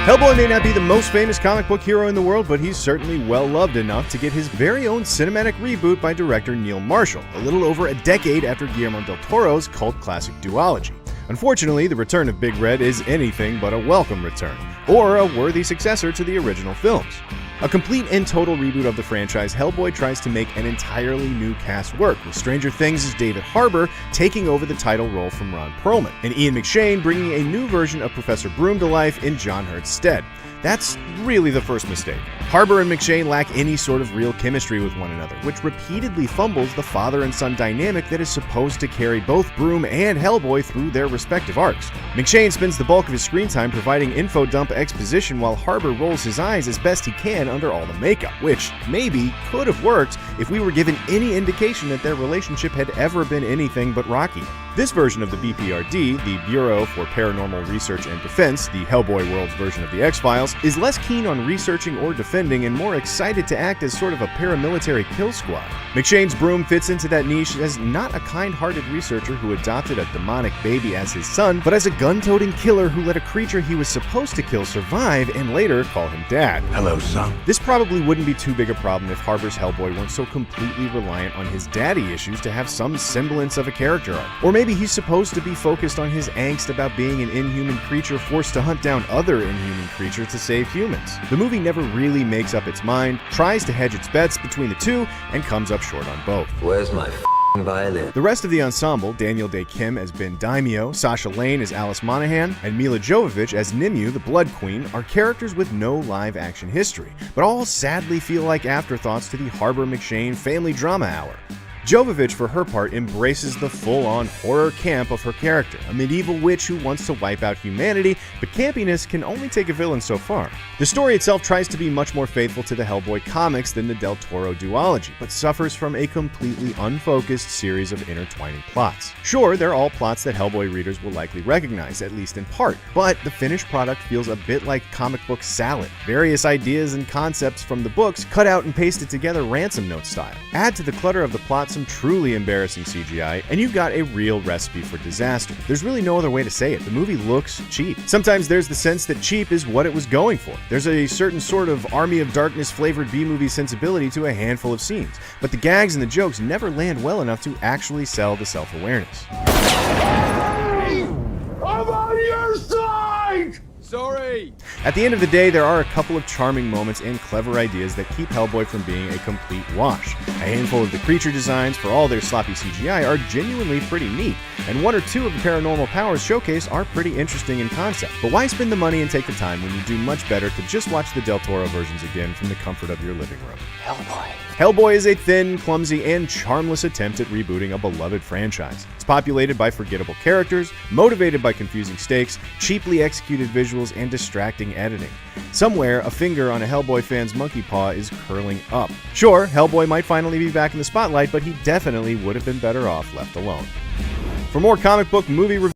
Hellboy may not be the most famous comic book hero in the world, but he's certainly well-loved enough to get his very own cinematic reboot by director Neil Marshall, a little over a decade after Guillermo del Toro's cult classic duology. Unfortunately, the return of Big Red is anything but a welcome return, or a worthy successor to the original films. A complete and total reboot of the franchise, Hellboy tries to make an entirely new cast work, with Stranger Things' David Harbour taking over the title role from Ron Perlman, and Ian McShane bringing a new version of Professor Broom to life in John Hurt's stead. That's really the first mistake. Harbour and McShane lack any sort of real chemistry with one another, which repeatedly fumbles the father and son dynamic that is supposed to carry both Broom and Hellboy through their respective arcs. McShane spends the bulk of his screen time providing info dump exposition while Harbour rolls his eyes as best he can under all the makeup, which maybe could have worked if we were given any indication that their relationship had ever been anything but rocky. This version of the BPRD, the Bureau for Paranormal Research and Defense, the Hellboy World's version of the X-Files, is less keen on researching or defending and more excited to act as sort of a paramilitary kill squad. McShane's Broom fits into that niche as not a kind-hearted researcher who adopted a demonic baby as his son, but as a gun-toting killer who let a creature he was supposed to kill survive and later call him dad. Hello, son. This probably wouldn't be too big a problem if Harbour's Hellboy weren't so completely reliant on his daddy issues to have some semblance of a character arc. Or maybe he's supposed to be focused on his angst about being an inhuman creature forced to hunt down other inhuman creatures to save humans. The movie never really makes up its mind, tries to hedge its bets between the two, and comes up short on both. Where's my violin? The rest of the ensemble, Daniel Day Kim as Ben Daimyo, Sasha Lane as Alice Monaghan, and Mila Jovovich as Nimue, the Blood Queen, are characters with no live-action history, but all sadly feel like afterthoughts to the Harbour-McShane family drama hour. Jovovich, for her part, embraces the full-on horror camp of her character, a medieval witch who wants to wipe out humanity, but campiness can only take a villain so far. The story itself tries to be much more faithful to the Hellboy comics than the Del Toro duology, but suffers from a completely unfocused series of intertwining plots. Sure, they're all plots that Hellboy readers will likely recognize, at least in part, but the finished product feels a bit like comic book salad. Various ideas and concepts from the books cut out and pasted together ransom note style. Add to the clutter of the plot some truly embarrassing CGI, and you've got a real recipe for disaster. There's really no other way to say it. The movie looks cheap. Sometimes there's the sense that cheap is what it was going for. There's a certain sort of Army of Darkness flavored B-movie sensibility to a handful of scenes, but the gags and the jokes never land well enough to actually sell the self-awareness. I'm on your side! Sorry! At the end of the day, there are a couple of charming moments and clever ideas that keep Hellboy from being a complete wash. A handful of the creature designs, for all their sloppy CGI, are genuinely pretty neat, and one or two of the paranormal powers showcased are pretty interesting in concept. But why spend the money and take the time when you do much better to just watch the Del Toro versions again from the comfort of your living room? Hellboy. Hellboy is a thin, clumsy, and charmless attempt at rebooting a beloved franchise. It's populated by forgettable characters, motivated by confusing stakes, cheaply executed visuals, and distracting editing. Somewhere, a finger on a Hellboy fan's monkey paw is curling up. Sure, Hellboy might finally be back in the spotlight, but he definitely would have been better off left alone. For more comic book movie reviews,